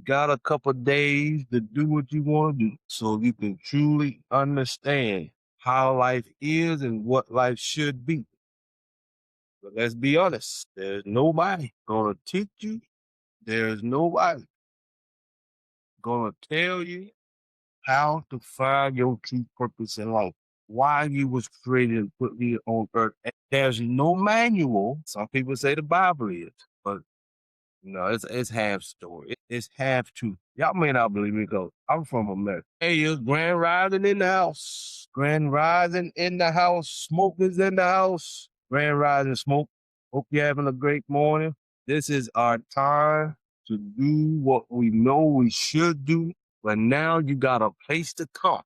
Got a couple days to do what you want to do so you can truly understand how life is and what life should be. But let's be honest, there's nobody gonna teach you. There's nobody gonna tell you how to find your true purpose in life. Why you was created and put here on earth. And there's no manual. Some people say the Bible is, but no, it's half story. It's half truth. Y'all may not believe me because I'm from America. Hey, it's Grand Rising in the house. Grand Rising in the house. Smoke is in the house. Grand Rising Smoke. Hope you're having a great morning. This is our time to do what we know we should do. But now you got a place to come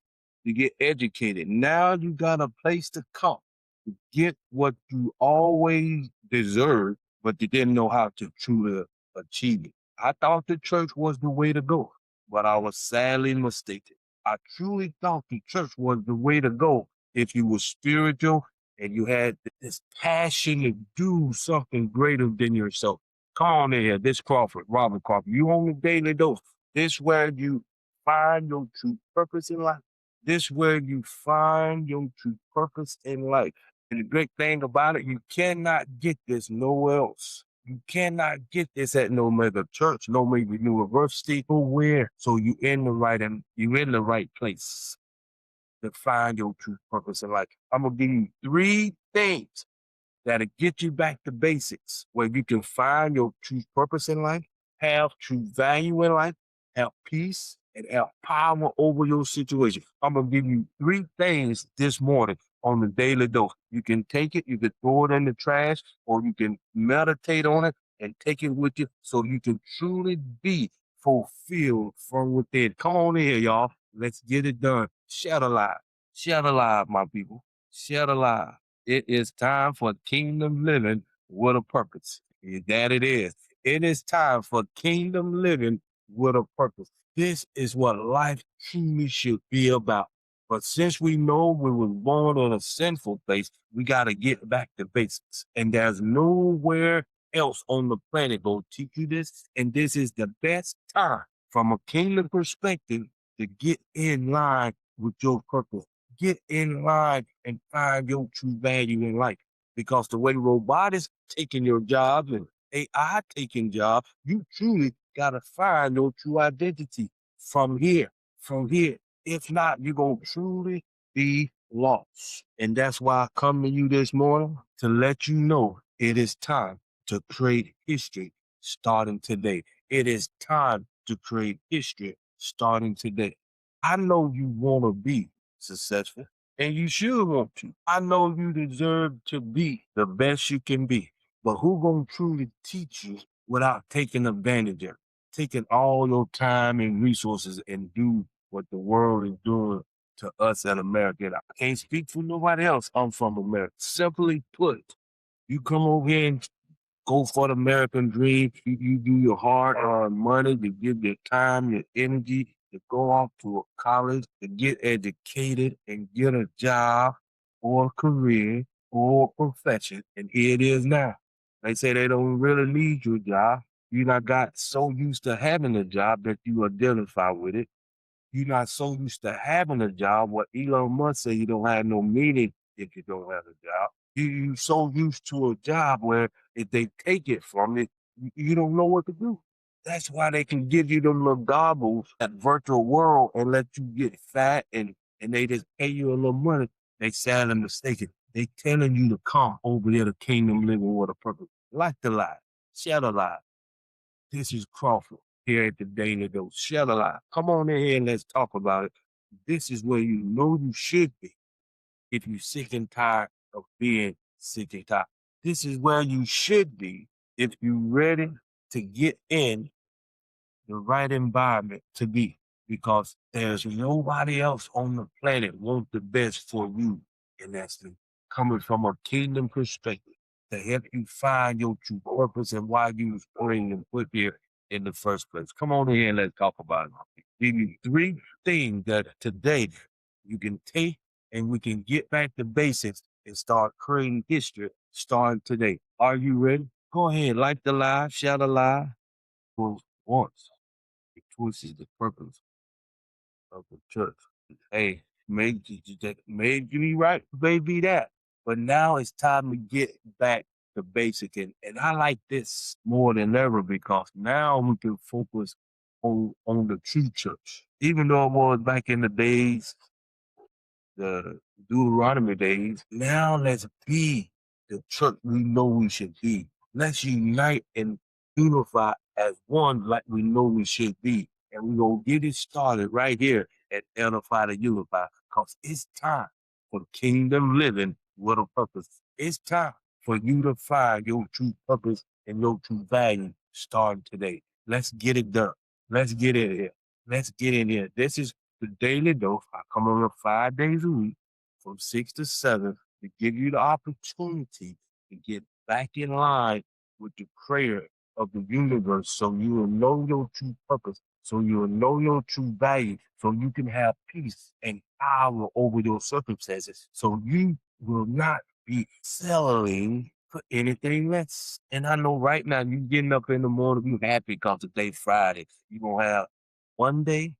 to get educated. Now you got a place to come to get what you always deserved, but you didn't know how to truly achieve it. I thought the church was the way to go, but I was sadly mistaken. I truly thought the church was the way to go if you were spiritual and you had this passion to do something greater than yourself. Come on in here, this Crawford, Robert Crawford. You on the daily dose. This where you find your true purpose in life. This where you find your true purpose in life. And the great thing about it, you cannot get this nowhere else. You cannot get this at no mega church, no mega university, nowhere. So you in the right place to find your true purpose in life. I'm gonna give you three things that'll get you back to basics where you can find your true purpose in life, have true value in life, have peace, and have power over your situation. I'm going to give you three things this morning on the daily dose. You can take it, you can throw it in the trash, or you can meditate on it and take it with you so you can truly be fulfilled from within. Come on in here, y'all. Let's get it done. Share the live. Share the live, my people. Share the live. It is time for kingdom living with a purpose. That it is. It is time for kingdom living with a purpose. This is what life truly should be about. But since we know we were born in a sinful place, we got to get back to basics. And there's nowhere else on the planet will teach you this. And this is the best time from a kingdom perspective to get in line with your purpose. Get in line and find your true value in life. Because the way robotics taking your job and AI taking jobs, you truly gotta find your true identity from here. From here. If not, you're gonna truly be lost. And that's why I come to you this morning to let you know it is time to create history starting today. It is time to create history starting today. I know you want to be successful, and you should want to. I know you deserve to be the best you can be, but who gonna truly teach you without taking advantage of it, taking all your time and resources and do what the world is doing to us in America? And I can't speak for nobody else. I'm from America. Simply put, you come over here and go for the American dream. You do your hard-earned money to give your time, your energy to go off to a college, to get educated and get a job or a career or a profession. And here it is now. They say they don't really need your job. You not got so used to having a job that you identify with it. You're not so used to having a job. What Elon Musk say, you don't have no meaning if you don't have a job. You so used to a job where if they take it from you don't know what to do. That's why they can give you them little gobbles, that virtual world, and let you get fat and they just pay you a little money. They sad and mistaken. They telling you to come over there to kingdom living with a purpose. Like the lie, share the lie. This is Crawford here at the Daily Dose. Share the lie. Come on in here and let's talk about it. This is where you know you should be if you're sick and tired of being sick and tired. This is where you should be if you're ready to get in the right environment to be, because there's nobody else on the planet want the best for you. And that's coming from a kingdom perspective to help you find your true purpose and why you was putting and put here in the first place. Come on in here and let's talk about it. Give you three things that today you can take and we can get back to basics and start creating history starting today. Are you ready? Go ahead, like the live, share the live. Once. twisted the purpose of the church. Hey, made me right, maybe that. But now it's time to get back to basic, and I like this more than ever because now we can focus on the true church. Even though it was back in the days, the Deuteronomy days. Now let's be the church we know we should be. Let's unite and unify as one like we know we should be. And we're going to get it started right here at Edify to Unify because it's time for kingdom living with a purpose. It's time for you to find your true purpose and your true value starting today. Let's get it done. Let's get in here. Let's get in here. This is the daily dose. I come on 5 days a week from 6 to 7 to give you the opportunity to get back in line with the creator of the universe so you will know your true purpose, so you will know your true value, so you can have peace and power over your circumstances, so you will not be settling for anything less. And I know right now you getting up in the morning, you happy because today's Friday. You're going to have one day,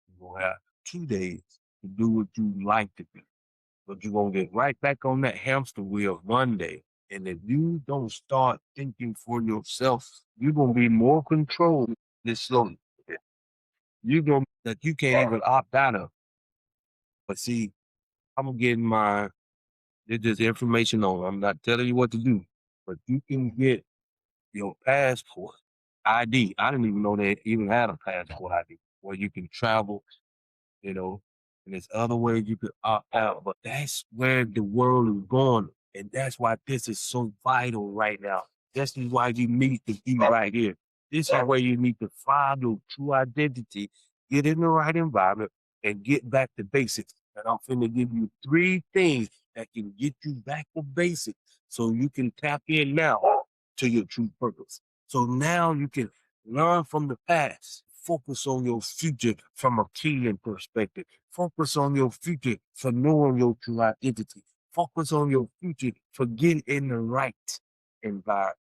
you're going to have 2 days to do what you like to do. But you're going to get right back on that hamster wheel one day. And if you don't start thinking for yourself, you're going to be more controlled this slowly. You're going to that you can't even opt out of. But see, I'm getting my, there's just information on. I'm not telling you what to do, but you can get your passport ID. I didn't even know they even had a passport ID where you can travel, you know, and there's other ways you could opt out, but that's where the world is going. And that's why this is so vital right now. This is why you need to be right here. This is where you need to find your true identity, get in the right environment, and get back to basics. And I'm finna give you 3 things that can get you back to basics so you can tap in now to your true purpose. So now you can learn from the past. Focus on your future from a kingdom perspective. Focus on your future for knowing your true identity. Focus on your future for getting in the right environment.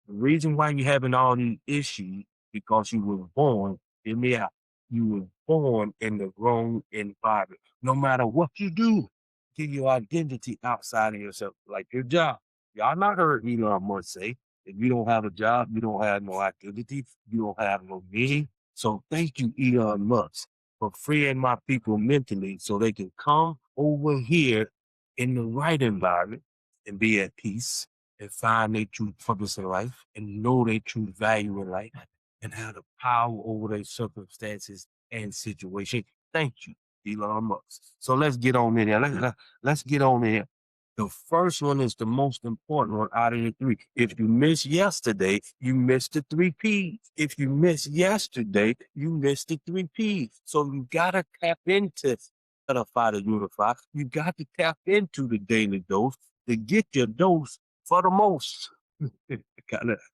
The reason why you're having all these issues because you were born, hear me out, you were born in the wrong environment. No matter what you do, get your identity outside of yourself, like your job. Y'all not heard Elon Musk say, if you don't have a job, you don't have no identity, you don't have no meaning. So thank you, Elon Musk, for freeing my people mentally so they can come over here in the right environment and be at peace and find their true purpose in life and know their true value in life and have the power over their circumstances and situation. Thank you, Elon Musk. So let's get on in here. Let's get on in here. The first one is the most important one out of the 3. If you miss yesterday, you missed the 3 P's. If you miss yesterday, you missed the 3 P's. So you gotta tap into Edify to Unify. You got to tap into the daily dose to get your dose for the most.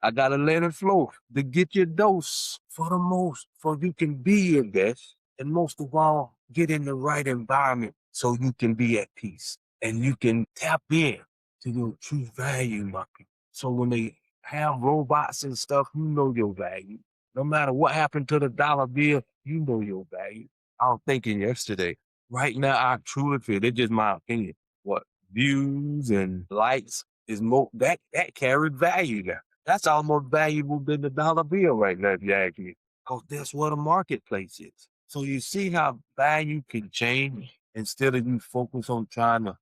I gotta let it flow to get your dose for the most, for you can be your best, and most of all, get in the right environment so you can be at peace and you can tap in to your true value, my people. So when they have robots and stuff, you know your value. No matter what happened to the dollar bill, you know your value. I was thinking yesterday. Right now, I truly feel it's just my opinion. What views and likes is more that carries value now. That's almost valuable than the dollar bill right now, if you ask me. Because that's what a marketplace is. So you see how value can change instead of you focus on trying to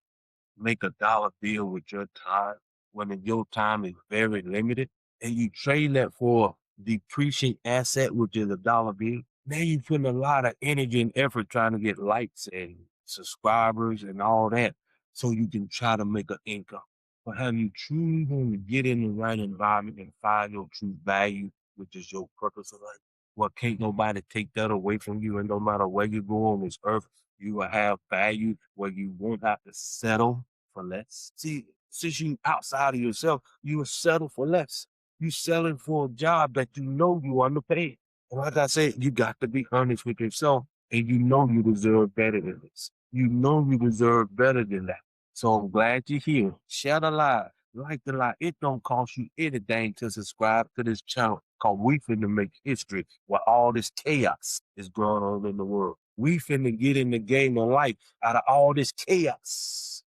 make a dollar bill with your time when your time is very limited and you trade that for depreciating asset, which is a dollar bill. Now you putting a lot of energy and effort trying to get likes and subscribers and all that so you can try to make an income. But have you truly going to get in the right environment and find your true value, which is your purpose of life? Well, can't nobody take that away from you. And no matter where you go on this earth, you will have value where you won't have to settle for less. See, since you outside of yourself, you will settle for less. You selling for a job that you know you underpaid. And like I said, you got to be honest with yourself and you know you deserve better than this. You know you deserve better than that. So I'm glad you're here. Share the live. Like the lie, it don't cost you anything to subscribe to this channel because we finna make history while all this chaos is going on in the world. We finna get in the game of life out of all this chaos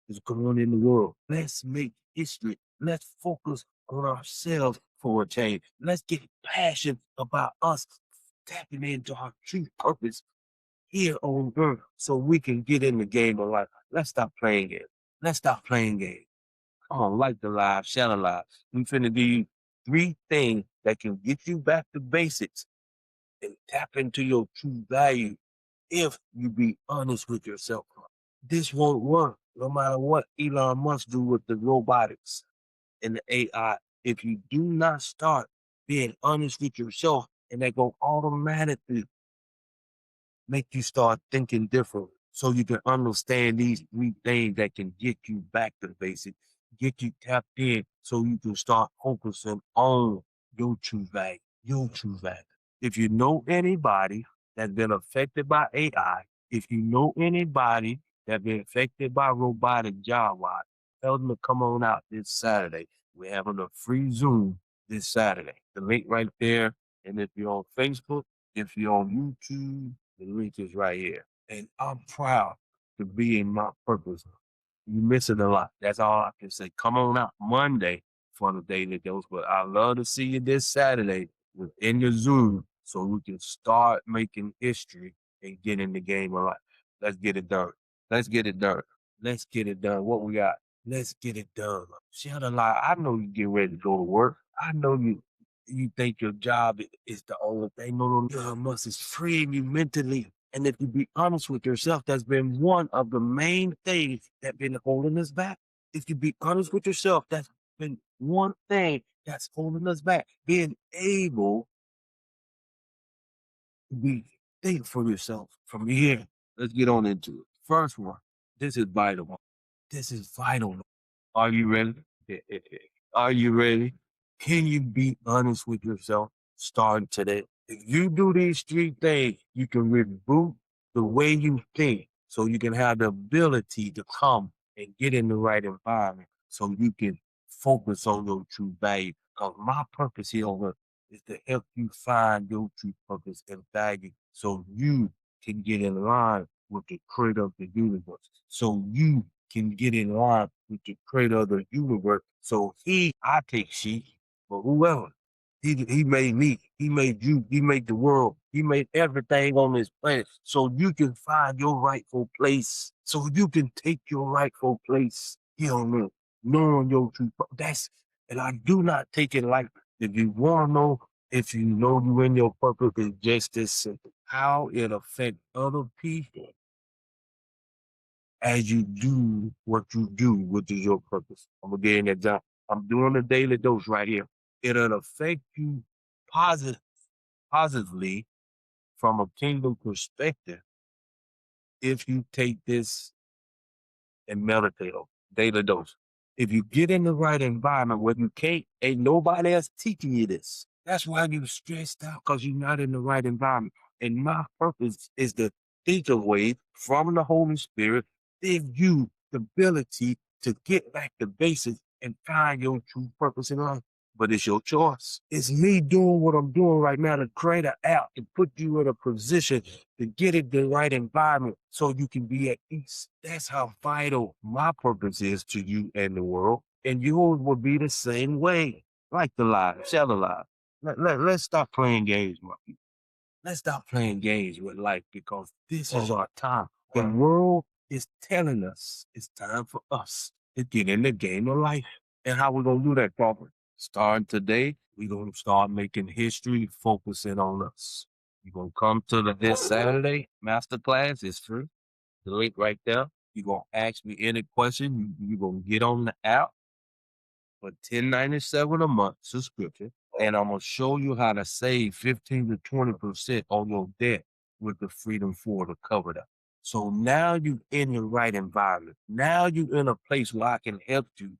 is going on in the world. Let's make history. Let's focus on ourselves for a change. Let's get passionate about us tapping into our true purpose here on earth so we can get in the game of life. Let's stop playing it. Let's stop playing games. Come on, like the live, share the live. We finna give you 3 things that can get you back to basics and tap into your true value if you be honest with yourself. This won't work no matter what Elon Musk do with the robotics and the AI. If you do not start being honest with yourself, and they go automatically make you start thinking different so you can understand these 3 things that can get you back to basics, get you tapped in so you can start focusing on your true value, your true value. If you know anybody that's been affected by AI, if you know anybody that's been affected by robotic job wise, tell them to come on out this Saturday. We're having a free Zoom this Saturday. The link right there. And if you're on Facebook, if you're on YouTube, the link is right here. And I'm proud to be in my purpose. You missing a lot. That's all I can say. Come on out Monday for the daily dose. But I love to see you this Saturday within your Zoom so we can start making history and get in the game of life. Let's get it done. Let's get it done. Let's get it done. What we got? Let's get it done. Share the lie. I know you get ready to go to work. I know you think your job is the only thing. No, Elon Musk is freeing you mentally. And if you be honest with yourself, that's been one of the main things that been holding us back. If you be honest with yourself, that's been one thing that's holding us back. Being able to be think for yourself from here. Let's get on into it. First one, this is vital. This is vital. Are you ready? Are you ready? Can you be honest with yourself starting today? If you do these 3 things, you can reboot the way you think so you can have the ability to come and get in the right environment so you can focus on your true value. Because my purpose here on earth is to help you find your true purpose and value so you can get in line with the creator of the universe. So you can get in line with the creator of the universe. So I take sheep, but whoever, he made me, he made you, he made the world, he made everything on this planet. So you can find your rightful place. So you can take your rightful place here on earth, knowing your true. And I do not take it like if you want to know if you know you in your purpose, it's just this simple. How it affect other people as you do what you do, which is your purpose. I'm gonna get in that job. I'm doing a daily dose right here. It'll affect you positive, positively from a kingdom perspective if you take this and meditate on daily dose. If you get in the right environment where you can't, ain't nobody else teaching you this. That's why you're stressed out because you're not in the right environment. And my purpose is to think away from the Holy Spirit, give you the ability to get back to basics and find your true purpose in life. But it's your choice. It's me doing what I'm doing right now to create an app to put you in a position to get in the right environment so you can be at peace. That's how vital my purpose is to you and the world. And yours will be the same way. Like the live, share the live. Let's stop playing games, my people. Let's stop playing games with life because this is our time. The world is telling us it's time for us to get in the game of life. And how we gonna do that, Crawford? Starting today, we're gonna start making history, focusing on us. You're gonna come to this Saturday masterclass. It's free. The link right there. You're gonna ask me any question. You're gonna get on the app for $10.97 a month subscription, and I'm gonna show you how to save 15 to 20% on your debt with the Freedom 4 to cover that. So now you're in your right environment. Now you're in a place where I can help you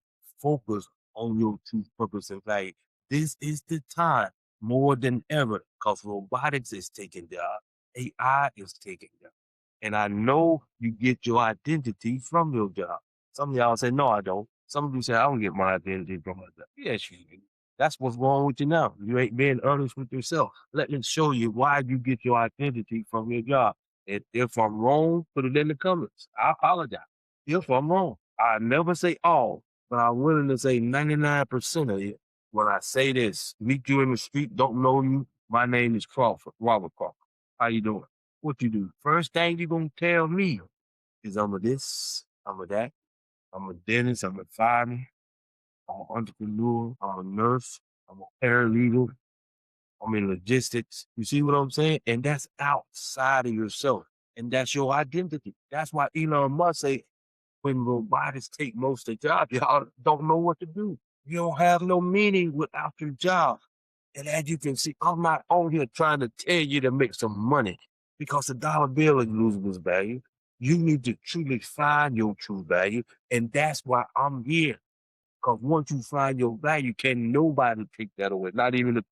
focus on your true purpose and value. This is the time more than ever because robotics is taking job, AI is taking job. And I know you get your identity from your job. Some of y'all say, no, I don't. Some of you say, I don't get my identity from my job. Yes, you do. That's what's wrong with you now. You ain't being honest with yourself. Let me show you why you get your identity from your job. And if I'm wrong, put it in the comments. I apologize. If I'm wrong, I never say all, but I'm willing to say 99% of it. When I say this, meet you in the street, don't know you. My name is Crawford, Robert Crawford. How you doing? What you do? First thing you gonna tell me is I'm a this, I'm a that, I'm a dentist, I'm a fireman, I'm an entrepreneur, I'm a nurse, I'm a paralegal, I'm in logistics. You see what I'm saying? And that's outside of yourself. And that's your identity. That's why Elon Musk say when robotics take most of the job, y'all don't know what to do. You don't have no meaning without your job. And as you can see, I'm not on here trying to tell you to make some money because the dollar bill is losing its value. You need to truly find your true value. And that's why I'm here. Because once you find your value, can nobody take that away. Not even the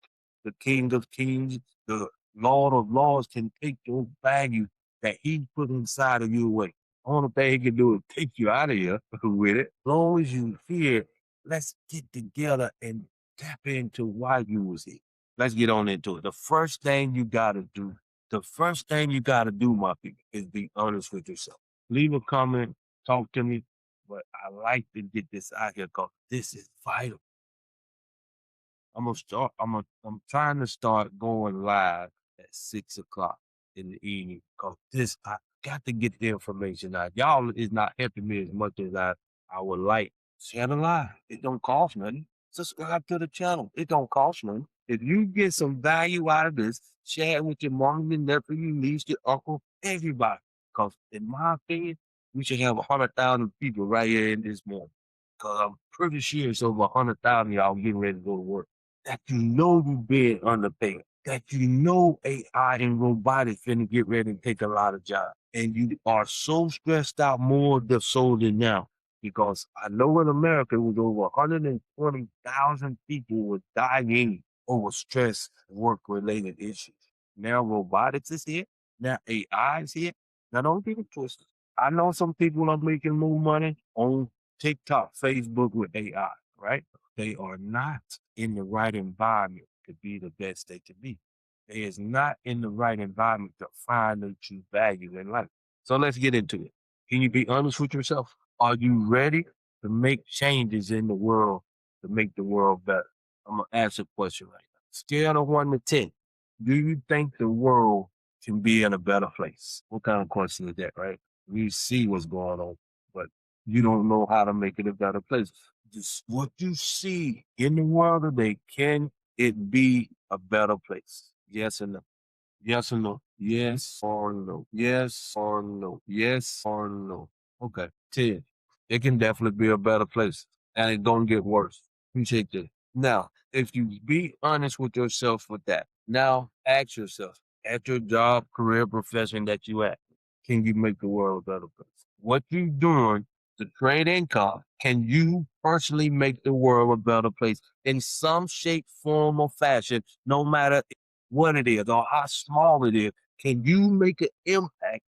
King of Kings, the Lord of Lords can take your value that he put inside of you away. Only thing he can do is take you out of here with it. As long as you here, let's get together and tap into why you was here. Let's get on into it. The first thing you gotta do, my people, is be honest with yourself. Leave a comment, talk to me, but I like to get this out here because this is vital. I'm trying to start going live at 6 o'clock in the evening because this I got to get the information out. Y'all is not helping me as much as I would like. Share the live. It don't cost nothing. Subscribe to the channel. It don't cost nothing. If you get some value out of this, share it with your mom, your nephew, your niece, your uncle, everybody. Because in my opinion, we should have 100,000 people right here in this morning. Because I'm pretty sure it's over 100,000 y'all getting ready to go to work that you know you being underpaid, that you know AI and robotics finna get ready and take a lot of jobs. And you are so stressed out more so than now. Because I know in America it was over 120,000 people were dying over stress and work related issues. Now robotics is here. Now AI is here. Now don't get it twisted. I know some people are making more money on TikTok, Facebook with AI, right? They are not in the right environment to be the best they can be. They is not in the right environment to find the true value in life. So let's get into it. Can you be honest with yourself? Are you ready to make changes in the world to make the world better? I'm gonna ask a question right now. Scale of 1 to 10. Do you think the world can be in a better place? What kind of question is that, right? We see what's going on, but you don't know how to make it a better place. Just what you see in the world today, can it be a better place? Yes or no? Yes or no? Yes or no? Yes or no? Yes or no? Okay. 10. It can definitely be a better place. And it don't get worse. Appreciate that. Now, if you be honest with yourself with that, now ask yourself, at your job, career, profession that you at, can you make the world a better place? What you doing to create income, can you personally make the world a better place in some shape, form, or fashion, no matter what it is or how small it is? Can you make an impact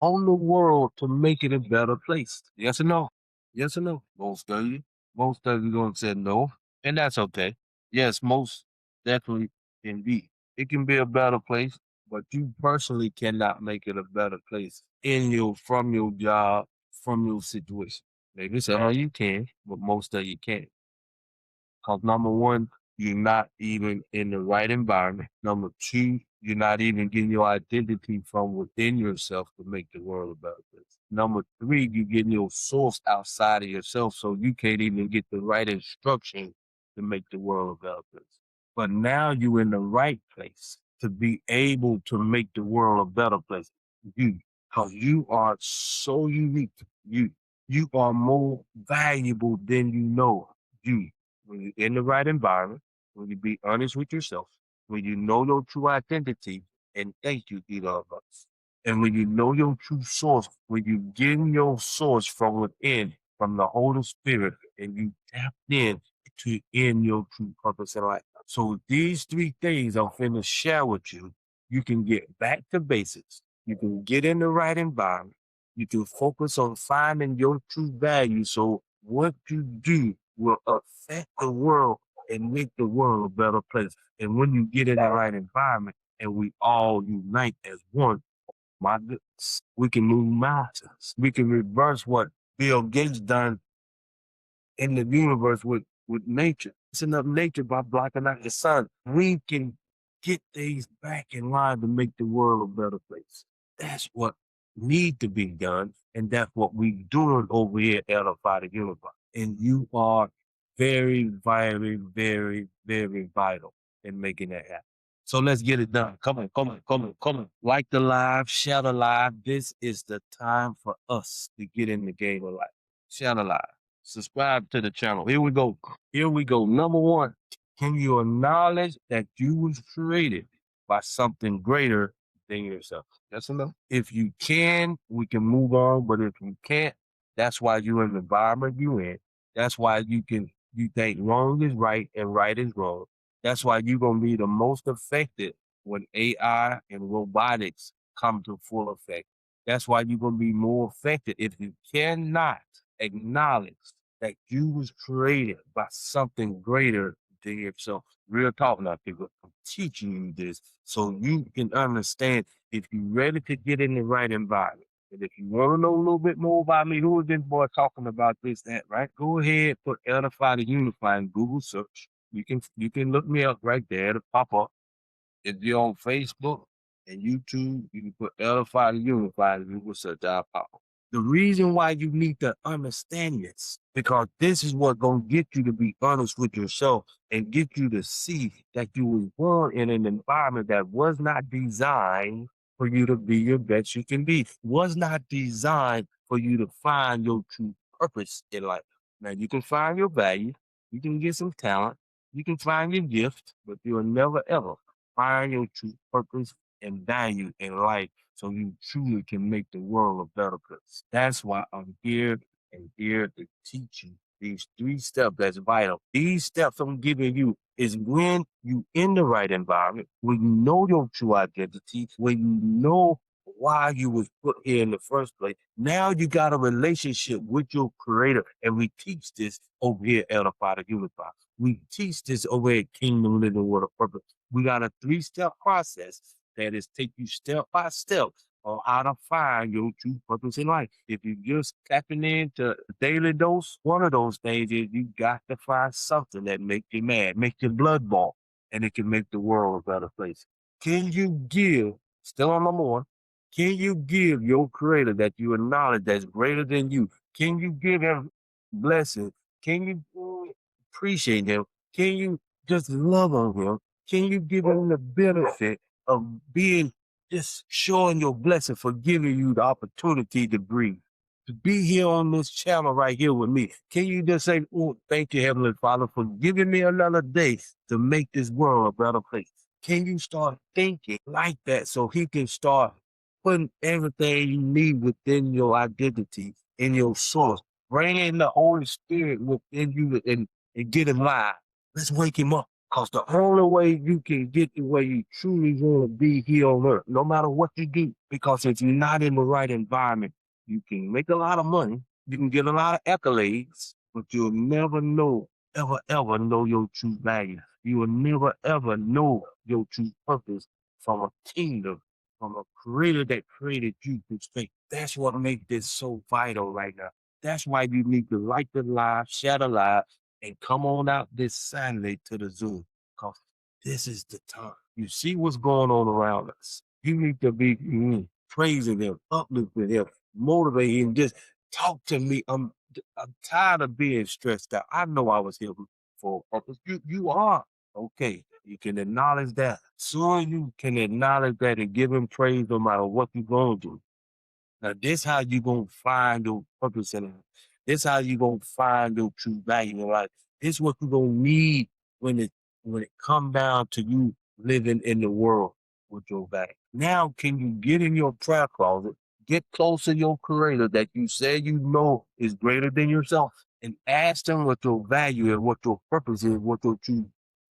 on the world to make it a better place? Yes or no? Yes or no? Most of you gonna say no, and that's okay. Yes, most definitely can be. It can be a better place, but you personally cannot make it a better place in your from your job, from your situation. Maybe some of you can, but most of you can't. Because number one, you're not even in the right environment. Number two, you're not even getting your identity from within yourself to make the world a better place. Number three, you're getting your source outside of yourself, so you can't even get the right instruction to make the world a better place. But now you're in the right place to be able to make the world a better place. You, because you are so unique. You are more valuable than you know. You when you're in the right environment, when you be honest with yourself, when you know your true identity, and thank you, Elon Musk. And when you know your true source, when you get your source from within, from the Holy Spirit, and you tap in to in your true purpose in life. So these three things I'm finna share with you, you can get back to basics. You can get in the right environment. You can focus on finding your true value so What you do will affect the world and make the world a better place. And when you get in the right environment and we all unite as one, my goodness, we can move mountains. We can reverse what Bill Gates done in the universe with nature. Messing up nature by blocking out the sun. We can get things back in line to make the world a better place. That's what need to be done, and that's what we doing over here at Edify the Unified. And you are very, very, very, very vital in making that happen. So let's get it done. Come on, come on, come on, come on. Like the live, share the live. This is the time for us to get in the game of life. Share the live. Subscribe to the channel. Here we go. Here we go. Number one, can you acknowledge that you was created by something greater than yourself? Yes or no? If you can, we can move on. But if you can't, that's why you're in the environment you're in. That's why you think wrong is right and right is wrong. That's why you're gonna be the most affected when AI and robotics come to full effect. That's why you're gonna be more affected if you cannot acknowledge that you was created by something greater than yourself. Real talk now, people. I'm teaching you this so you can understand if you're ready to get in the right environment. And if you want to know a little bit more about me, who is this boy talking about this, that, right? Go ahead, put Edify to Unify in Google search. You can look me up right there. It'll pop up. If you're on Facebook and YouTube, you can put Edify to Unify and Google search. I'll pop up. The reason why you need to understand this, because this is what's going to get you to be honest with yourself and get you to see that you were born in an environment that was not designed for you to be your best you can be, was not designed for you to find your true purpose in life. Now, you can find your value, you can get some talent, you can find your gift, but you'll never ever find your true purpose and value in life so you truly can make the world a better place. That's why I'm here and here to teach you these 3 steps that's vital. These steps I'm giving you is when you in the right environment, when you know your true identity, when you know why you was put here in the first place. Now you got a relationship with your creator, and we teach this over here at Edify the Unify. We teach this over at Kingdom Living with a Purpose. We got a 3-step process that is take you step by step on how to find your true purpose in life. If you just tapping into a daily dose, one of those things is you got to find something that make you mad, make your blood boil, and it can make the world a better place. Can you give, still on number one, can you give your creator that you acknowledge that's greater than you? Can you give him blessing? Can you appreciate him? Can you just love on him? Can you give him the benefit of being just showing your blessing for giving you the opportunity to breathe? To be here on this channel right here with me. Can you just say, oh, thank you, Heavenly Father, for giving me another day to make this world a better place? Can you start thinking like that so he can start putting everything you need within your identity, in your source? Bring in the Holy Spirit within you and get him live. Let's wake him up. Because the only way you can get to where you truly want to be here on earth, no matter what you do, because if you're not in the right environment, you can make a lot of money, you can get a lot of accolades, but you'll never know, ever know your true value. You will never, ever know your true purpose from a kingdom, from a creator that created you to stay. That's what makes this so vital right now. That's why you need to like the live, share the live, and come on out this Saturday to the Zoom, because this is the time. You see what's going on around us. You need to be praising him, uplifting him, motivating him. Just talk to me. I'm tired of being stressed out. I know I was here for a purpose. You are. Okay. You can acknowledge that. Soon you can acknowledge that and give him praise no matter what you're going to do. Now, this how you gonna find your purpose in life. This how you gonna find your true value in life. This what you gonna need when it come down to you living in the world with your value. Now, can you get in your prayer closet, get close to your creator that you say you know is greater than yourself, and ask them what your value is, what your purpose is, what your true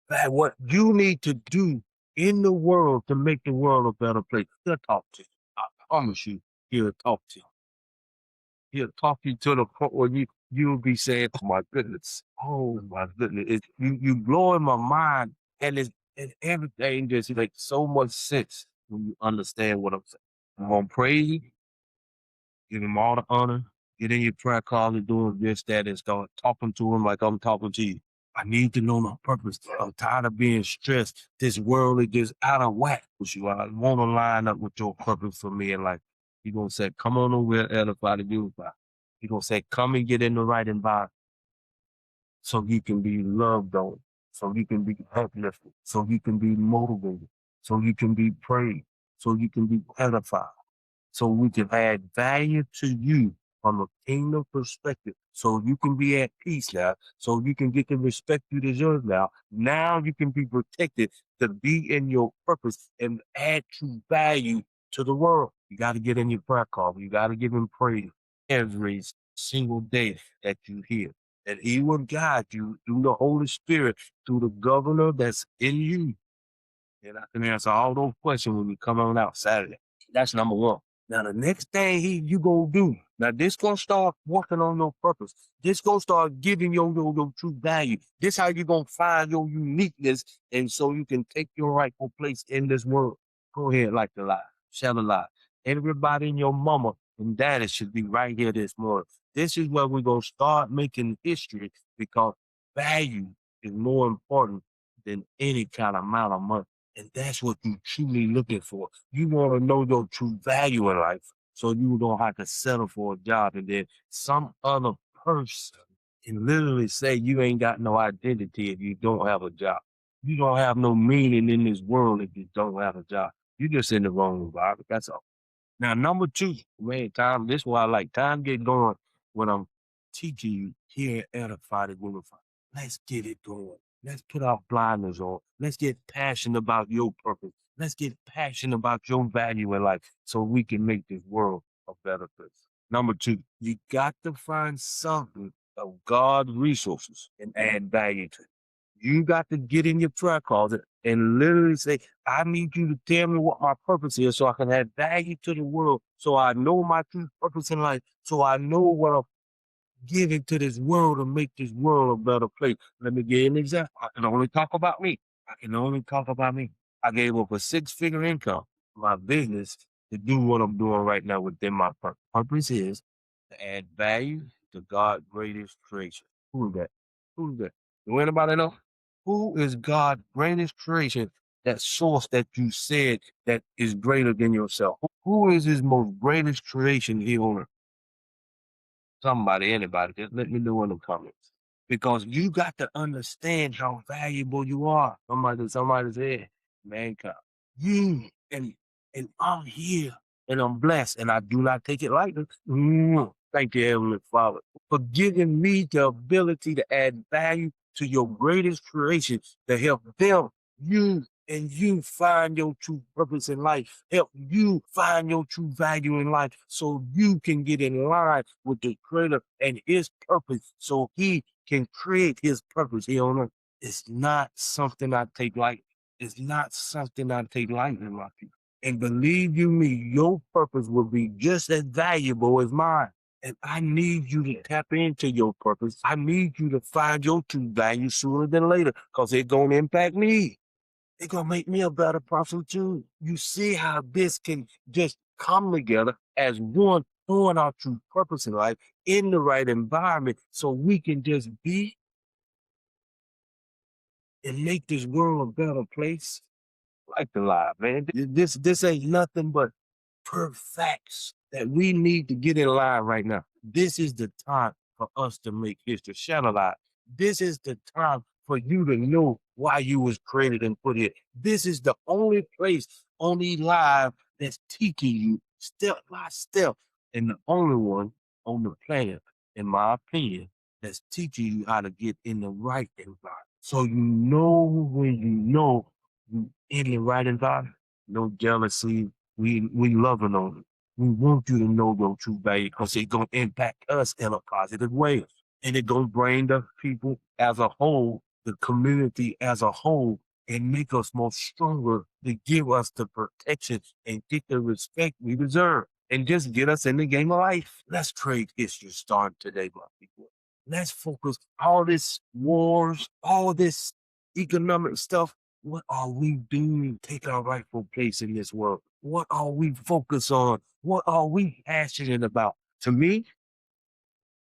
value, what you need to do in the world to make the world a better place. He'll talk to you. I promise you, he'll talk to you. He'll talk you to the point where you'll be saying, "Oh my goodness, oh my goodness, you blowing my mind," and everything just makes so much sense when you understand what I'm saying. I'm gonna praise you, give him all the honor, get in your prayer call and doing this, that, and start talking to him like I'm talking to you. I need to know my purpose. I'm tired of being stressed. This world is just out of whack with you. I want to line up with your purpose for me in life. You're going to say, come on over here, edify to unify. You're going to say, come and get in the right environment so you can be loved on, so you can be uplifted, so you can be motivated, so you can be praised, so you can be edified, so we can add value to you from a kingdom perspective. So you can be at peace now. So you can get the respect you deserve now. Now you can be protected to be in your purpose and add true value to the world. You got to get in your prayer call. You got to give him praise every single day that you hear. And he will guide you through the Holy Spirit, through the governor that's in you. And I can answer all those questions when we come on out Saturday. That's number one. Now the next thing you gonna do, now this gonna start working on your purpose. This gonna start giving your true value. This how you gonna find your uniqueness, and so you can take your rightful place in this world. Go ahead, like the lie, share the lie. Everybody in your mama and daddy should be right here this morning. This is where we're gonna start making history because value is more important than any kind of amount of money. And that's what you're truly looking for. You want to know your true value in life so you don't have to settle for a job. And then some other person can literally say you ain't got no identity if you don't have a job. You don't have no meaning in this world if you don't have a job. You're just in the wrong environment. That's all. Now, number two, man, time, this is why I like time get going when I'm teaching you here at Edify to Unify. Let's get it going. Let's put our blinders on. Let's get passionate about your purpose. Let's get passionate about your value in life so we can make this world a better place. Number two, you got to find something of God's resources and add value to it. You got to get in your prayer closet and literally say, I need you to tell me what my purpose is so I can add value to the world, so I know my true purpose in life, so I know what I'm giving to this world to make this world a better place. Let me give you an example. I can only talk about me. I can only talk about me. I gave up a six-figure income for my business to do what I'm doing right now within my purpose. Purpose is to add value to God's greatest creation. Who is that? Who is that? Do anybody know? Who is God's greatest creation? That source that you said that is greater than yourself. Who is his most greatest creation here on earth? Somebody, anybody, just let me know in the comments. Because you got to understand how valuable you are. Somebody said, mankind. You and I'm here and I'm blessed and I do not take it lightly. Thank you, Heavenly Father, for giving me the ability to add value to your greatest creation to help them, you and you find your true purpose in life. Help you find your true value in life so you can get in line with the creator and his purpose so he can create his purpose here on earth. It's not something I take lightly. It's not something I take lightly, my people. And believe you me, your purpose will be just as valuable as mine. And I need you to tap into your purpose. I need you to find your true value sooner than later because it's going to impact me. It's going to make me a better person too. You see how this can just come together as one, doing our true purpose in life in the right environment so we can just be and make this world a better place. Like the lie, man. This ain't nothing but facts that we need to get in line right now. This is the time for us to make history. Shadow lie. This is the time for you to know why you was created and put here. This is the only place, only live that's teaching you step by step, and the only one on the planet, in my opinion, that's teaching you how to get in the right environment. So you know when you know you in the right environment, no jealousy. We loving on it. We want you to know your true value because it's gonna impact us in a positive way. And it's gonna bring the people as a whole, the community as a whole, and make us more stronger to give us the protection and get the respect we deserve. and just get us in the game of life. Let's create history starting today, my people. Let's focus all this wars, all this economic stuff. What are we doing? Take our rightful place in this world. What are we focused on? What are we passionate about? To me,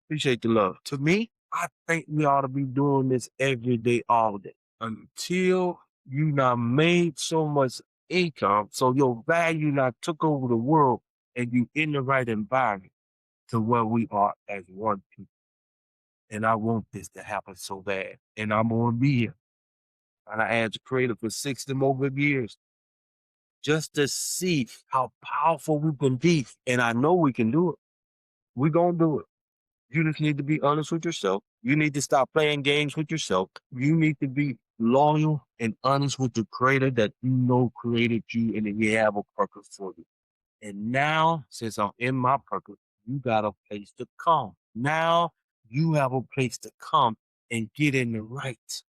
appreciate the love. To me, I think we ought to be doing this every day, all day, until you not made so much income, so your value not took over the world, and you in the right environment to where we are as one people. And I want this to happen so bad, and I'm gonna be here. And I had to creator for 60 more good years just to see how powerful we can be. And I know we can do it. We're gonna do it. You just need to be honest with yourself. You need to stop playing games with yourself. You need to be loyal and honest with the creator that you know created you and that you have a purpose for you. And now, since I'm in my purpose, you got a place to come. Now you have a place to come and get in the right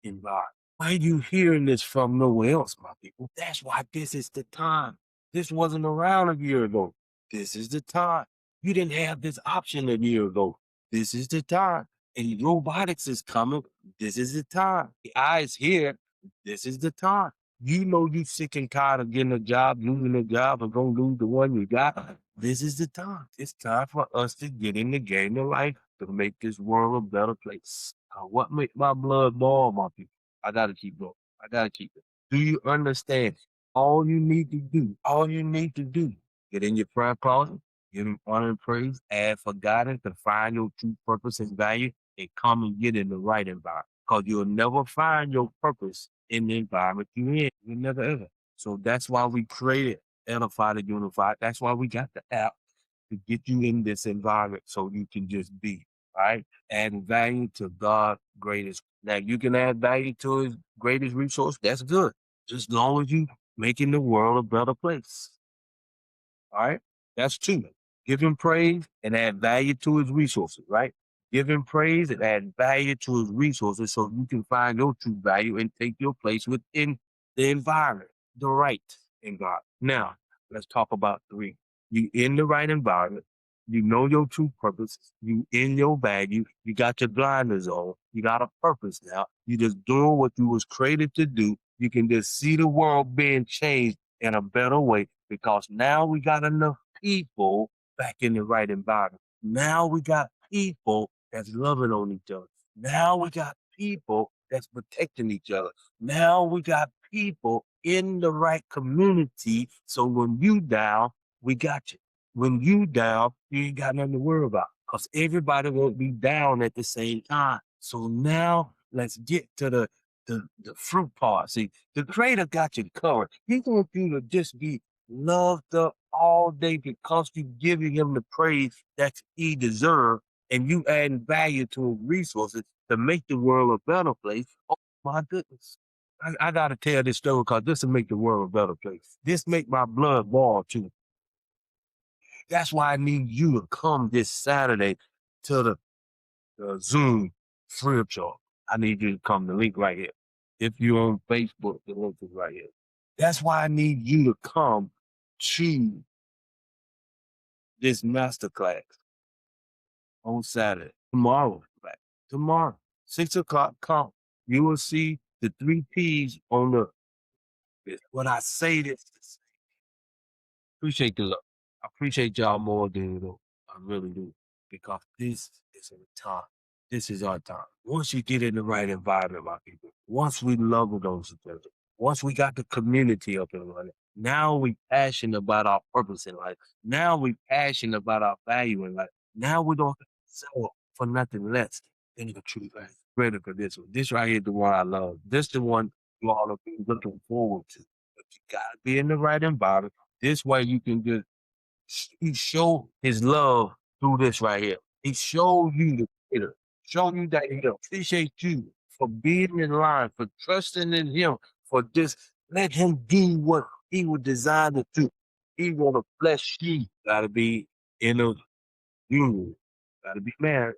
environment. Why are you hearing this from nowhere else, my people? That's why this is the time. This wasn't around a year ago. This is the time. You didn't have this option a year ago. This is the time. And robotics is coming. This is the time. The AI is here. This is the time. You know you sick and tired of getting a job, losing a job, and gonna lose the one you got. This is the time. It's time for us to get in the game of life to make this world a better place. What makes my blood boil, my people? I gotta keep going. I gotta keep it. Do you understand? All you need to do, get in your prayer closet, give him honor and praise, ask for guidance to find your true purpose and value, and come and get in the right environment. Because you'll never find your purpose in the environment you're in. You'll never ever. So that's why we created Edified and Unified. That's why we got the app to get you in this environment so you can just be, right? Add value to God's greatest. Now you can add value to his greatest resource. That's good. Just as long as you making the world a better place. All right. That's two. Give him praise and add value to his resources, right? Give him praise and add value to his resources so you can find your true value and take your place within the environment, the right environment. Now, let's talk about three. You in the right environment. You know your true purpose. You in your value. You got your blinders on. You got a purpose now. You just doing what you was created to do. You can just see the world being changed in a better way because now we got enough people back in the right environment. Now we got people that's loving on each other. Now we got people that's protecting each other. Now we got people in the right community. So when you down, we got you. When you down, you ain't got nothing to worry about because everybody won't be down at the same time. So now let's get to the fruit part. See, the creator got you covered. He wants you to just be loved up all day because you giving him the praise that he deserves and you adding value to his resources to make the world a better place. Oh my goodness. I gotta tell this story because this will make the world a better place. This make my blood boil too. That's why I need you to come this Saturday to the Zoom free of charge. I need you to come. The link right here. If you're on Facebook, the link is right here. That's why I need you to come to this masterclass on Saturday. Tomorrow, right? Tomorrow, 6 o'clock, come. You will see the three P's on the when I say this. Appreciate the love. I appreciate y'all more than you know. I really do. Because this is our time. This is our time. Once you get in the right environment, my people, once we love those each other, once we got the community up and running, now we passionate about our purpose in life. Now we passionate about our value in life. Now we don't sell for nothing less than the true value. Ready for this one. This right here is the one I love. This the one you all have been looking forward to. But you gotta be in the right environment. This way you can just he show his love through this right here. He showed you the creator, showed you that he appreciate you for being in line, for trusting in him, for just let him do what he was designed to do. He want to bless you. Gotta be in a union, gotta be married,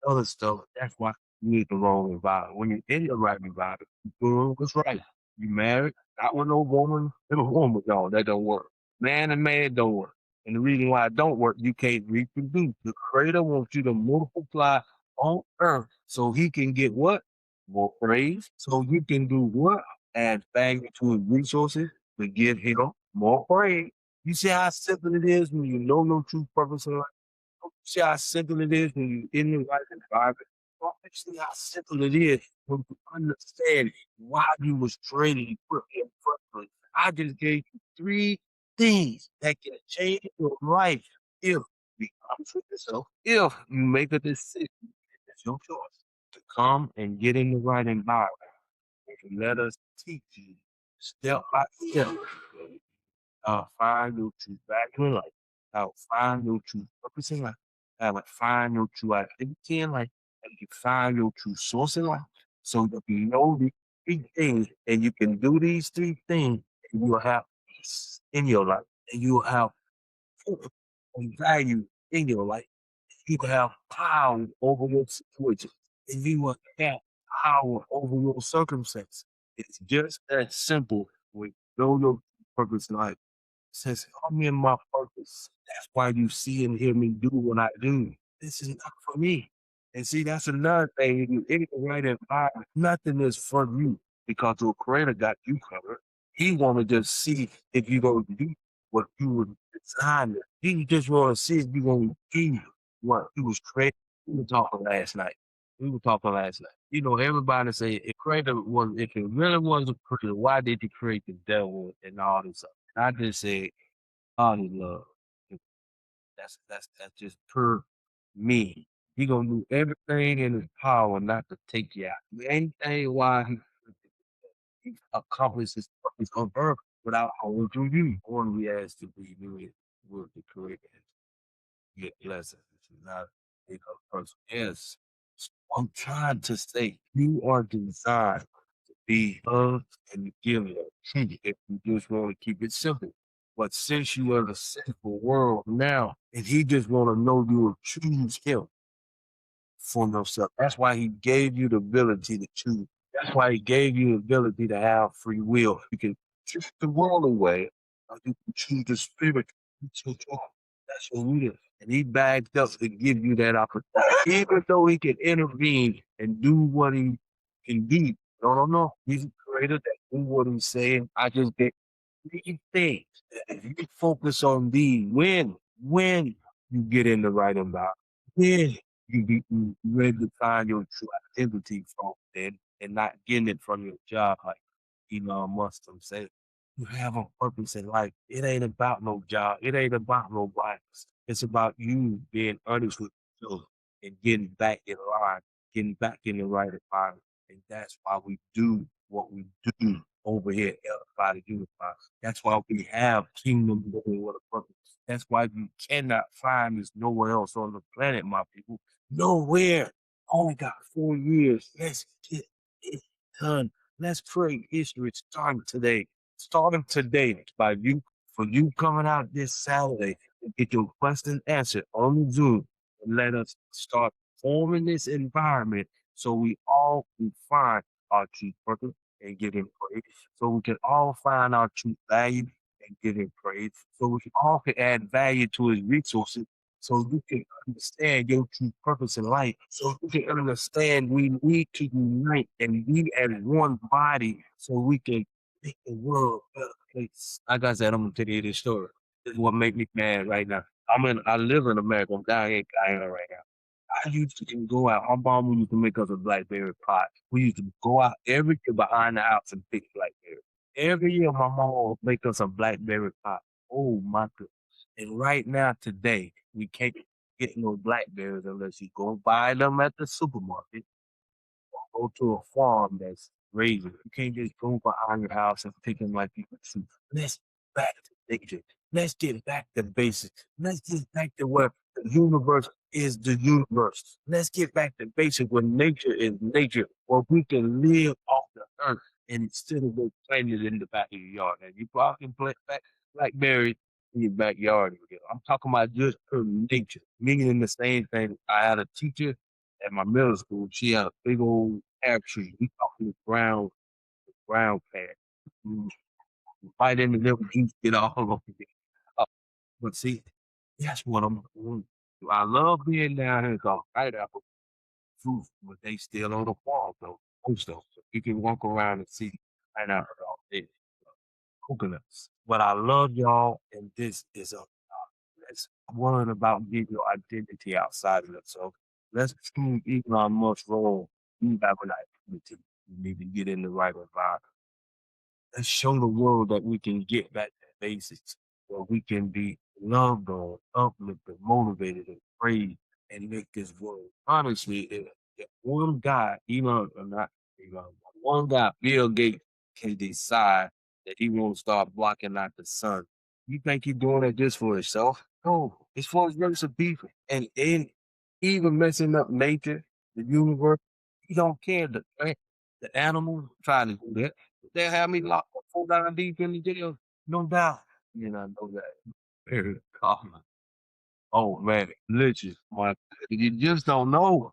other stuff. That's why you need the wrong environment. When you're in the right environment, you're doing what's right. You married, not with no woman, little woman, no, that don't work. Man and man don't work. And the reason why it don't work, you can't reproduce. The creator wants you to multiply on earth so he can get what? More praise. So you can do what? Add value to his resources to give him more praise. You see how simple it is when you know no true purpose in life? See how simple it is when you're in the right environment. Well, see how simple it is when you understand why you was training and put in first place. I just gave you three things that can change your life if you be honest with yourself. If you make a decision, it's your choice to come and get in the right environment. And let us teach you step by step find your true value in life, how to find your true purpose in life, how to find your true identity in life, and you find your true source in life. So that you know these three things, and you can do these three things, and you'll have peace in your life, and you'll have focus and value in your life. You will have power over your situation, and you will have power over your circumstance. It's just that simple. When you know your purpose in life says, I'm in my purpose. That's why you see and hear me do what I do. This is not for me. And see, that's another thing. If you're in the right environment, nothing is for you because your creator got you covered. He want to just see if you're going to do what you were designed to. He just want to see if you're going to do what he was created. We were talking last night. You know, everybody say if it really was a creator, why did he create the devil and all this stuff? I just said, God is love. That's just per me. He gonna do everything in his power not to take you out. Anything why he accomplished his purpose on earth without harm to you. Only we ask to be doing with the correct get lessons. It's not a person. Yes. I'm trying to say you are designed to be loved and given if you just want to keep it simple. But since you are in a sinful world now, and he just want to know you will choose him for yourself. That's why he gave you the ability to choose. That's why he gave you the ability to have free will. You can choose the world away, or you can choose the spirit. It's your choice. That's your leader. And he bagged up to give you that opportunity. Even though he can intervene and do what he can do. No, no, no. He's a creator that do what he's saying. I just get three things. If you focus on these, when you get in the right environment, then you ready to find your true identity from it and not getting it from your job, like Elon Musk said. You have a purpose in life. It ain't about no job. It ain't about no bias. It's about you being honest with yourself and getting back in line, getting back in the right environment. And that's why we do what we do over here at Edified Unified. That's why we have Kingdom Living with a Purpose. That's why you cannot find this nowhere else on the planet, my people. Nowhere. Only got 4 years. Let's get it done. Let's create history starting today. Starting today by you for you coming out this Saturday and get your question answered on Zoom and let us start forming this environment so we all can find our true purpose and give him praise. So we can all find our true value and give him praise. So we can all can add value to his resources so you can understand your true purpose in life. So you can understand we need to unite and be as one body so we can make the world a better place. Like I said, I'm gonna tell you this story. This is what make me mad right now. I live in America. I'm down here in Guyana right now. I used to go out. My mom used to make us a blackberry pie. We used to go out every year behind the house and pick blackberry. Every year, my mom would make us a blackberry pie. Oh my goodness! And right now, today, we can't get no blackberries unless you go buy them at the supermarket or go to a farm that's raising. You can't just go behind your house and pick them like you should. Let's back to nature. Let's get back to basics. Let's get back to where the universe is the universe. Let's get back to basic where nature is nature, where we can live off the earth and instead of go planting it in the back of your yard. And you probably can plant back blackberries in your backyard. I'm talking about just pure nature, meaning the same thing. I had a teacher at my middle school. She had a big old pear tree. We talking the brown pear. Mm, right in the middle, you get all over it. But see, that's what I'm doing. I love being down here because pineapple fruit, but they still on the farm though. Most of them. So you can walk around and see pineapple all day, coconuts. But I love y'all, and this is a let's worrying about getting your identity outside of it. So let's prove Elon Musk wrong. You have an identity. You need to get in the right environment. Let's show the world that we can get back to basics, where we can be loved on, uplifted, motivated, and praised, and make this world. Honestly, if one guy, Elon, or not Elon, one guy, Bill Gates, can decide that he won't start blocking out the sun, you think he's doing it just for himself? No, it's for his race of people. And even messing up nature, the universe, he don't care. The animals trying to do that. They'll have me locked up 4 deep in the jail, no doubt. And I know that. Very common. Oh man, literally, my you just don't know.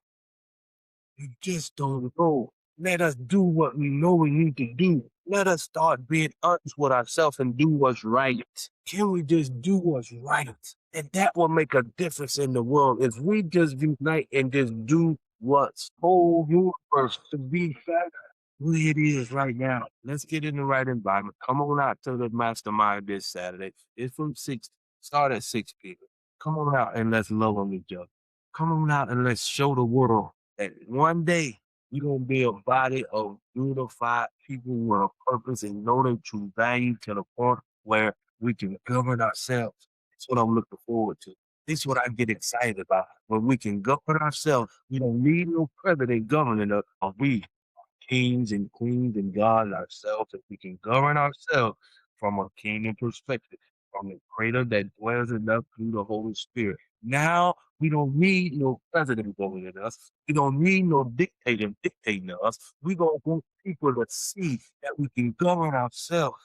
You just don't know. Let us do what we know we need to do. Let us start being honest with ourselves and do what's right. Can we just do what's right? And that will make a difference in the world. If we just unite and just do what's whole universe to be better who it is right now. Let's get in the right environment. Come on out to the mastermind this Saturday. It's from 6, start at 6 p.m. Come on out and let's love on each other. Come on out and let's show the world that one day we're going to be a body of unified people with a purpose and know their true value to the point where we can govern ourselves. That's what I'm looking forward to. This is what I get excited about. When we can govern ourselves, we don't need no president governing us. We kings and queens and God ourselves, if we can govern ourselves from a kingdom perspective, from the creator that dwells in us through the Holy Spirit. Now we don't need no president governing us. We don't need no dictator dictating us. We gonna want people to see that we can govern ourselves.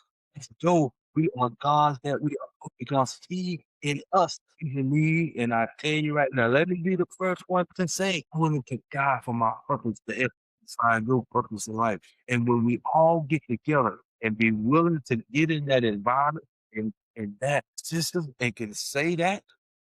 So we are gods that we are because He in us is in me. And I tell you right now, let me be the first one to say, I'm willing to die for my purpose to find your purpose in life. And when we all get together and be willing to get in that environment and that system and can say that,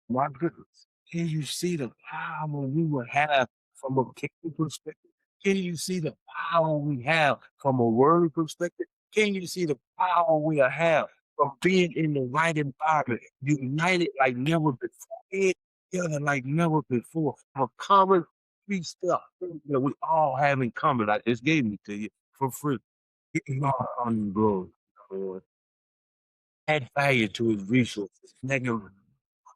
my goodness, can you see the power we will have from a kingdom perspective? Can you see the power we have from a worldly perspective? Can you see the power we have from being in the right environment, united like never before, together like never before, a common free stuff that we all have in common. I just gave it to you for free. Getting all on glory, Lord. Add value to his resources. Nigga,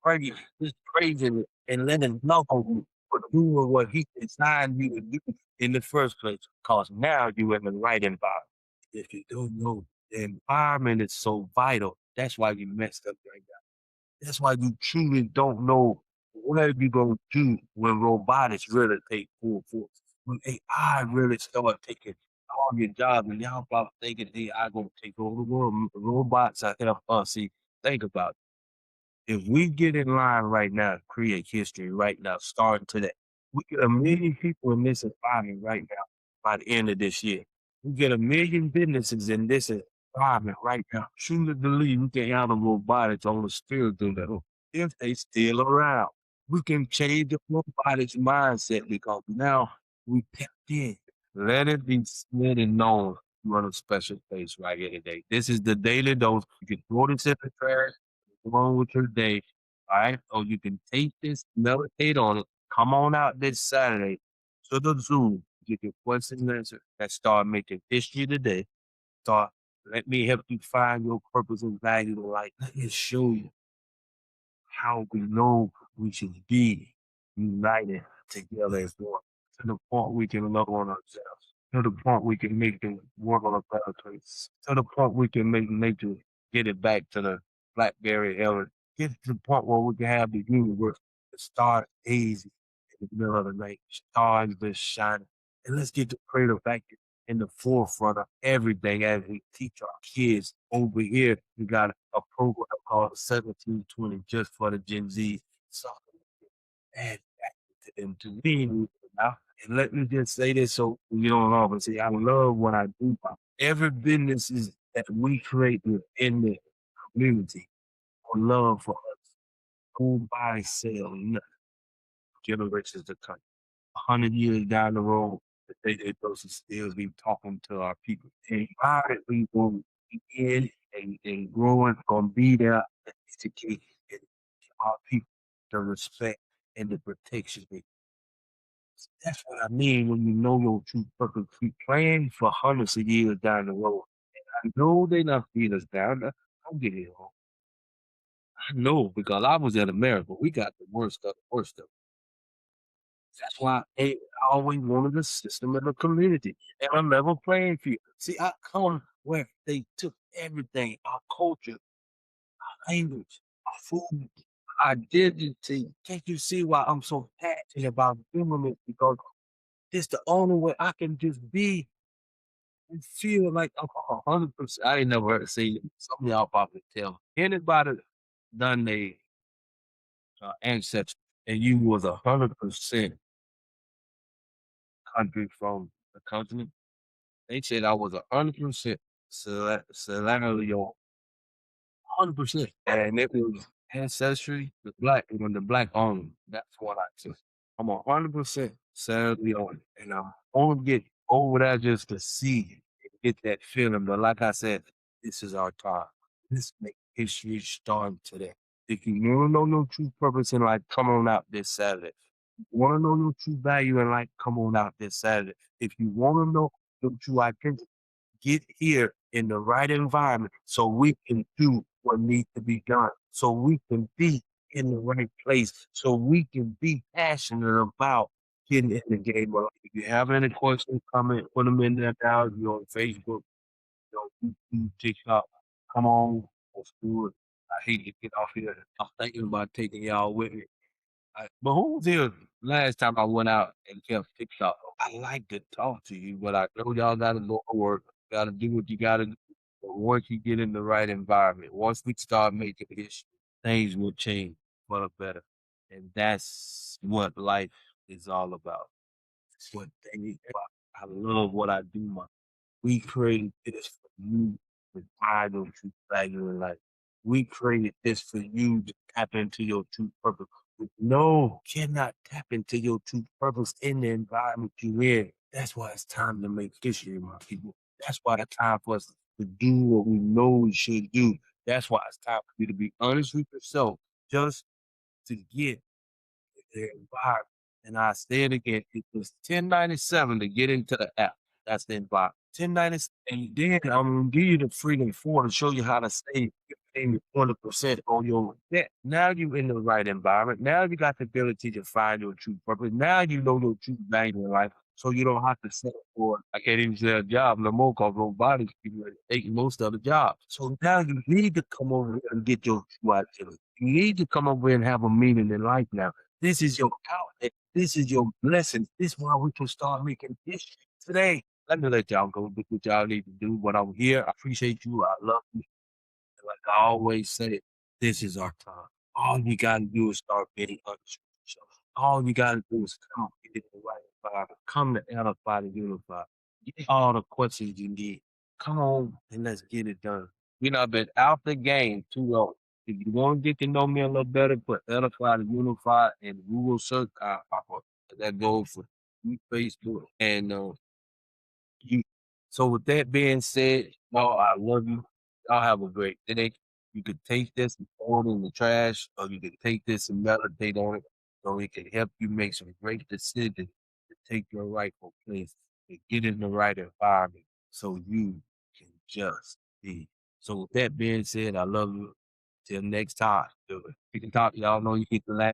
praise, just praising it and letting love on you for doing what he designed you to do in the first place. Because now you're in the right environment. If you don't know, the environment is so vital. That's why you messed up right now. That's why you truly don't know what you're gonna do when robotics really take full force. When AI really start taking all your jobs and y'all probably thinking AI gonna take over the world. Robots are help us. See, think about it. If we get in line right now, create history right now, starting today, we get 1 million people in this environment right now by the end of this year. We get 1 million businesses in this environment right now. Truly believe we can handle robotics on a spiritual level if they still around. We can change the robotics mindset because now we tapped in. Let it be said and known. Run a special place right here today. This is the daily dose. You can throw this in the trash along with your day. All right. Or you can take this, meditate on it. Come on out this Saturday to the Zoom. Get your questions answered. Let's start making history today. Start. Let me help you find your purpose and value in life. Let me show you how we know we should be united together as one. To the point we can love on ourselves. To the point we can make the world a better place. To the point we can make nature get it back to the Blackberry era. Get to the point where we can have the universe, the stars hazy in the middle of the night, stars just shining. And let's get the creative back in the forefront of everything as we teach our kids over here. We got a program called 1720 just for the Gen Z. So add that to them to me now. And let me just say this so you don't know, but see, I love what I do. Every business is that we create within the community for love for us. Nobody sell nothing. Generations to come. 100 years down the road, they supposed to still be talking to our people. And how did we going to be in and growing, gonna be there and educate and give our people the respect and the protection. That's what I mean when you know your true purpose. We plan for hundreds of years down the road. I know they not feed us down. Don't get it wrong. I know because I was in America. We got the worst of the worst of it. That's why I always wanted a system in the community and a level playing field. See, I come where they took everything, our culture, our language, our food, our identity. Can't you see why I'm so passionate about doing this? Because it's the only way I can just be and feel like I'm 100%. I ain't never heard it say some of y'all probably tell anybody done they ancestry and you was 100% country from the continent. They said I was 100% Celestial, 100%. And it was ancestry, the black, when the black owned. That's what I said. I'm 100% Celestial. And I'm only get over that just to see and get that feeling. But like I said, this is our time. Let's make history starting today. If you want to know your true purpose in life, come on out this Saturday. If you want to know your true value in life, come on out this Saturday. If you want to know your true identity, get here in the right environment so we can do what needs to be done, so we can be in the right place, so we can be passionate about getting in the game. Well, if you have any questions, comment, put them in there now. If you're on Facebook, YouTube, TikTok, come on, let's do it. I hate to get off here. I'm thinking about taking y'all with me. But who was here last time I went out and kept TikTok? I like to talk to you, but I know y'all gotta go to work, gotta do what you gotta do. But once you get in the right environment, once we start making history, things will change for the better. And that's what life is all about. It's what things about. I love what I do, man. We created this for you to find your true value in life. We created this for you to tap into your true purpose. No, cannot tap into your true purpose in the environment you're in. That's why it's time to make history, my people. That's why it's time for us to do what we know we should do. That's why it's time for you to be honest with yourself, just to get their environment. And I say it again, it was 1097 to get into the app. That's the environment. 1097. And then I'm gonna give you the freedom for to show you how to save 15 to 20% on your debt. Now you're in the right environment. Now you got the ability to find your true purpose. Now you know your true value in life. So you don't have to settle for I can't even say a job no more because robotics people are taking most of the jobs. So now you need to come over here and get your true identity. You need to come over here and have a meaning in life now. This is your outlet. This is your blessing. This is why we can start making history today. Let me let y'all go do what y'all need to do. But I'm here. I appreciate you. I love you. And like I always say, this is our time. All you gotta do is start getting honest with yourself. All you gotta do is come get in the right environment. Come to edify to unify. Get all the questions you need. Come on and let's get it done. We not been out the game too long. If you want to get to know me a little better, put edify to unify and Google search. Pop up. That goes for you, Facebook and you. So with that being said, y'all, I love you. Y'all have a great day. You could take this and throw it in the trash, or you could take this and meditate on it, so it can help you make some great decisions to take your rightful place and get in the right environment so you can just be. So with that being said, I love you. Till next time. We can talk. Y'all know you get the last.